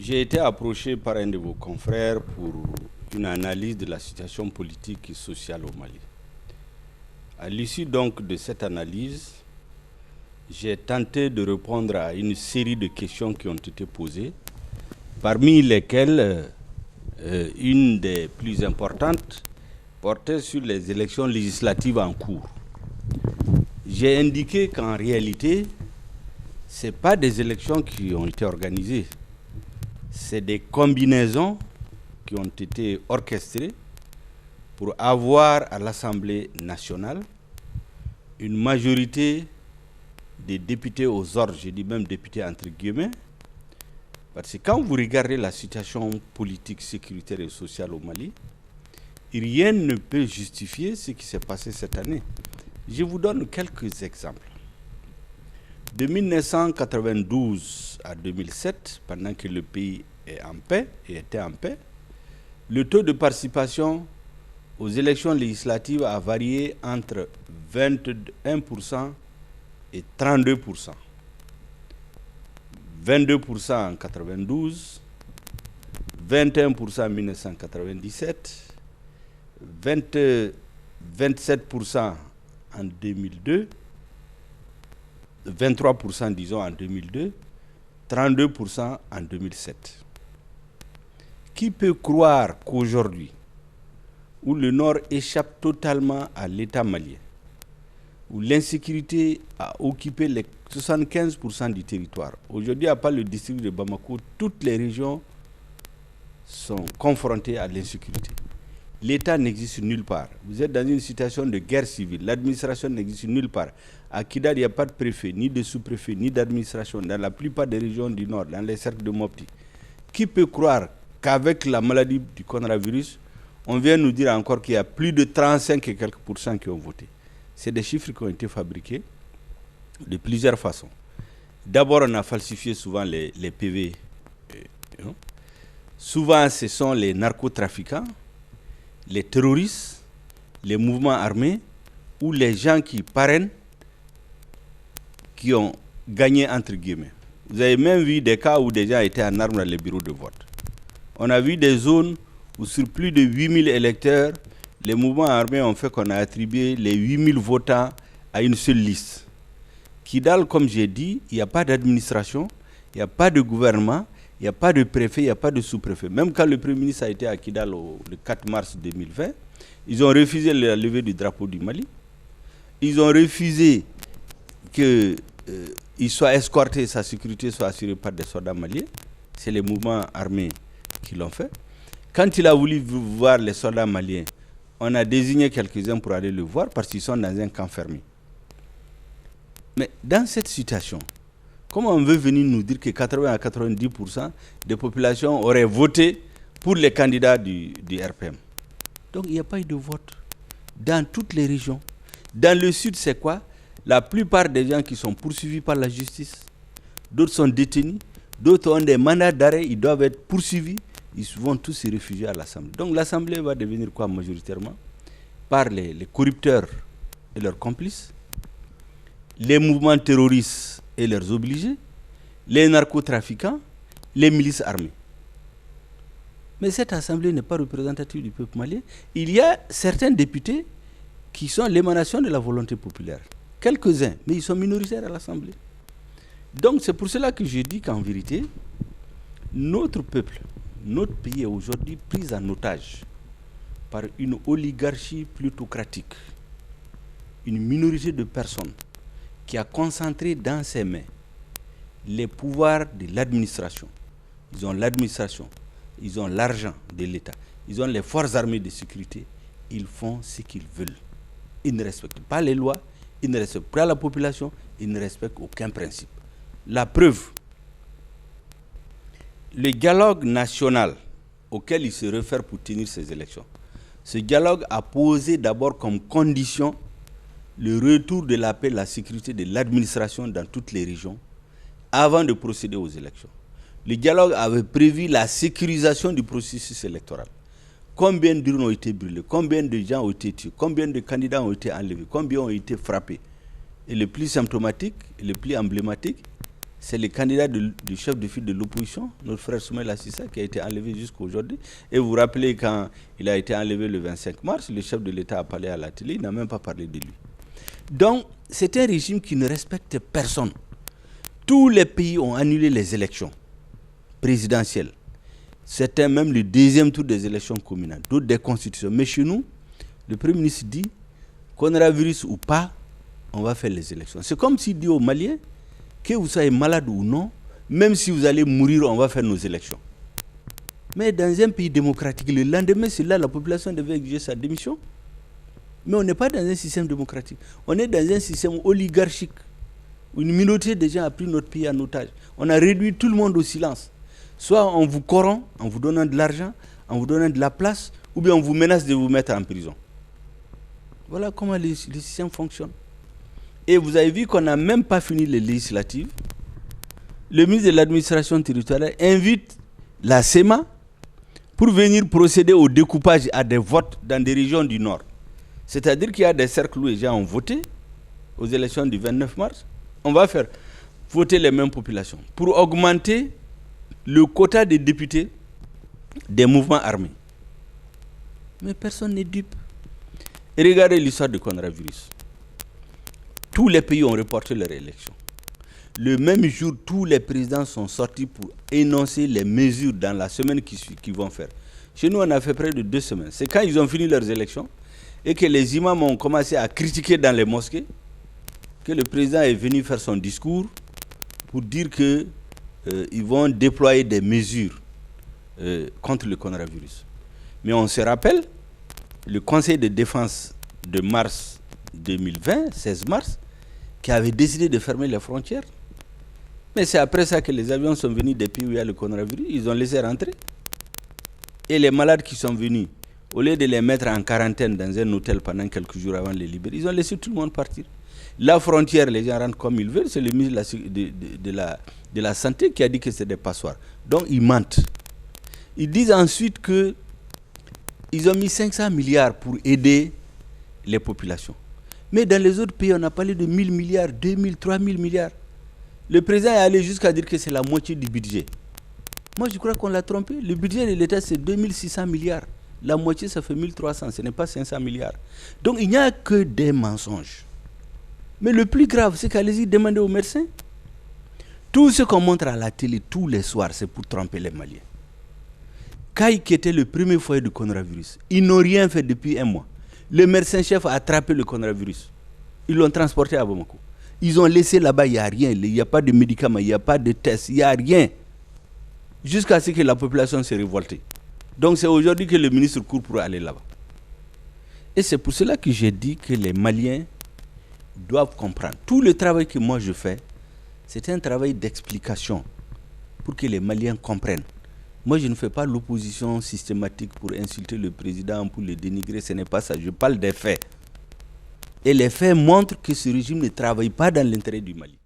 J'ai été approché par un de vos confrères pour une analyse de la situation politique et sociale au Mali. À l'issue donc de cette analyse, j'ai tenté de répondre à une série de questions qui ont été posées, parmi lesquelles une des plus importantes portait sur les élections législatives en cours. J'ai indiqué qu'en réalité, ce n'est pas des élections qui ont été organisées, c'est des combinaisons qui ont été orchestrées pour avoir à l'Assemblée nationale une majorité des députés aux ordres, je dis même députés entre guillemets, parce que quand vous regardez la situation politique, sécuritaire et sociale au Mali, rien ne peut justifier ce qui s'est passé cette année. Je vous donne quelques exemples. De 1992 à 2007, pendant que le pays est en paix et était en paix, le taux de participation aux élections législatives a varié entre 21% et 32%. 22% en 1992, 21% en 1997, 27% en 2002, 23% disons en 2002, 32% en 2007. Qui peut croire qu'aujourd'hui, où le Nord échappe totalement à l'État malien, où l'insécurité a occupé les 75% du territoire, aujourd'hui, à part le district de Bamako, toutes les régions sont confrontées à l'insécurité. L'État n'existe nulle part. Vous êtes dans une situation de guerre civile. L'administration n'existe nulle part. À Kidal, il n'y a pas de préfet, ni de sous-préfet, ni d'administration. Dans la plupart des régions du Nord, dans les cercles de Mopti. Qui peut croire qu'avec la maladie du coronavirus, on vient nous dire encore qu'il y a plus de 35 et quelques pourcents qui ont voté? C'est des chiffres qui ont été fabriqués de plusieurs façons. D'abord, on a falsifié souvent les PV. Souvent, ce sont les narcotrafiquants, les terroristes, les mouvements armés ou les gens qui parrainent qui ont gagné entre guillemets. Vous avez même vu des cas où des gens étaient en armes dans les bureaux de vote. On a vu des zones où sur plus de 8000 électeurs, les mouvements armés ont fait qu'on a attribué les 8000 votants à une seule liste. Kidal, comme j'ai dit, il n'y a pas d'administration, il n'y a pas de gouvernement, il n'y a pas de préfet, il n'y a pas de sous-préfet. Même quand le Premier ministre a été à Kidal le 4 mars 2020, ils ont refusé la levée du drapeau du Mali. Ils ont refusé qu'il soit escorté, sa sécurité soit assurée par des soldats maliens. C'est les mouvements armés qui l'ont fait. Quand il a voulu voir les soldats maliens, on a désigné quelques-uns pour aller le voir parce qu'ils sont dans un camp fermé. Mais dans cette situation, comment on veut venir nous dire que 80 à 90% des populations auraient voté pour les candidats du RPM? Donc il n'y a pas eu de vote dans toutes les régions. Dans le sud, c'est quoi? La plupart des gens qui sont poursuivis par la justice, d'autres sont détenus, d'autres ont des mandats d'arrêt, ils doivent être poursuivis, ils vont tous se réfugier à l'Assemblée. Donc l'Assemblée va devenir quoi majoritairement? Par les corrupteurs et leurs complices, les mouvements terroristes et leurs obligés, les narcotrafiquants, les milices armées. Mais cette assemblée n'est pas représentative du peuple malien. Il y a certains députés qui sont l'émanation de la volonté populaire. Quelques-uns, mais ils sont minoritaires à l'assemblée. Donc c'est pour cela que je dis qu'en vérité, notre peuple, notre pays est aujourd'hui pris en otage par une oligarchie plutocratique, une minorité de personnes qui a concentré dans ses mains les pouvoirs de l'administration. Ils ont l'administration, ils ont l'argent de l'État, ils ont les forces armées de sécurité, ils font ce qu'ils veulent. Ils ne respectent pas les lois, ils ne respectent pas la population, ils ne respectent aucun principe. La preuve, le dialogue national auquel ils se réfèrent pour tenir ces élections, ce dialogue a posé d'abord comme condition le retour de la paix, la sécurité de l'administration dans toutes les régions avant de procéder aux élections. Le dialogue avait prévu la sécurisation du processus électoral. Combien d'urnes ont été brûlées, combien de gens ont été tués, combien de candidats ont été enlevés, combien ont été frappés. Et le plus symptomatique, et le plus emblématique, c'est le candidat du chef de file de l'opposition, notre frère Soumaïla Cissa, qui a été enlevé jusqu'à aujourd'hui. Et vous vous rappelez, quand il a été enlevé le 25 mars, le chef de l'État a parlé à la télé, il n'a même pas parlé de lui. Donc, c'est un régime qui ne respecte personne. Tous les pays ont annulé les élections présidentielles. C'était même le deuxième tour des élections communales, d'autres des constitutions. Mais chez nous, le Premier ministre dit, coronavirus ou pas, on va faire les élections. C'est comme s'il dit aux Maliens, que vous soyez malade ou non, même si vous allez mourir, on va faire nos élections. Mais dans un pays démocratique, le lendemain, c'est là la population devait exiger sa démission. Mais on n'est pas dans un système démocratique. On est dans un système oligarchique, où une minorité de gens a pris notre pays en otage. On a réduit tout le monde au silence. Soit on vous corrompt en vous donnant de l'argent, en vous donnant de la place, ou bien on vous menace de vous mettre en prison. Voilà comment le système fonctionne. Et vous avez vu qu'on n'a même pas fini les législatives. Le ministre de l'administration territoriale invite la SEMA pour venir procéder au découpage à des votes dans des régions du Nord. C'est-à-dire qu'il y a des cercles où les gens ont voté aux élections du 29 mars. On va faire voter les mêmes populations pour augmenter le quota des députés des mouvements armés. Mais personne n'est dupe. Et regardez l'histoire du coronavirus. Tous les pays ont reporté leur élection. Le même jour, tous les présidents sont sortis pour énoncer les mesures dans la semaine qui suit, qu'ils vont faire. Chez nous, on a fait près de 2 semaines. C'est quand ils ont fini leurs élections et que les imams ont commencé à critiquer dans les mosquées que le président est venu faire son discours pour dire qu'ils vont déployer des mesures contre le coronavirus. Mais on se rappelle, le Conseil de défense de mars 2020, 16 mars, qui avait décidé de fermer les frontières. Mais c'est après ça que les avions sont venus des pays où il y a le coronavirus, ils ont laissé rentrer. Et les malades qui sont venus, au lieu de les mettre en quarantaine dans un hôtel pendant quelques jours avant de les libérer, ils ont laissé tout le monde partir. La frontière, les gens rentrent comme ils veulent, c'est le ministre de la Santé qui a dit que c'est des passoires. Donc ils mentent. Ils disent ensuite qu'ils ont mis 500 milliards pour aider les populations. Mais dans les autres pays, on a parlé de 1000 milliards, 2000, 3000 milliards. Le président est allé jusqu'à dire que c'est la moitié du budget. Moi, je crois qu'on l'a trompé. Le budget de l'État, c'est 2600 milliards. La moitié, ça fait 1300. Ce n'est pas 500 milliards. Donc, il n'y a que des mensonges. Mais le plus grave, c'est qu'allez-y demander aux médecins. Tout ce qu'on montre à la télé tous les soirs, c'est pour tromper les Maliens. Kaï, qui était le premier foyer du coronavirus, ils n'ont rien fait depuis 1 mois. Le médecin-chef a attrapé le coronavirus. Ils l'ont transporté à Bamako. Ils ont laissé là-bas, il n'y a rien. Il n'y a pas de médicaments, il n'y a pas de tests, il n'y a rien. Jusqu'à ce que la population s'est révoltée. Donc c'est aujourd'hui que le ministre court pour aller là-bas. Et c'est pour cela que j'ai dit que les Maliens doivent comprendre. Tout le travail que moi je fais, c'est un travail d'explication pour que les Maliens comprennent. Moi, je ne fais pas l'opposition systématique pour insulter le président, pour le dénigrer. Ce n'est pas ça. Je parle des faits. Et les faits montrent que ce régime ne travaille pas dans l'intérêt du Mali.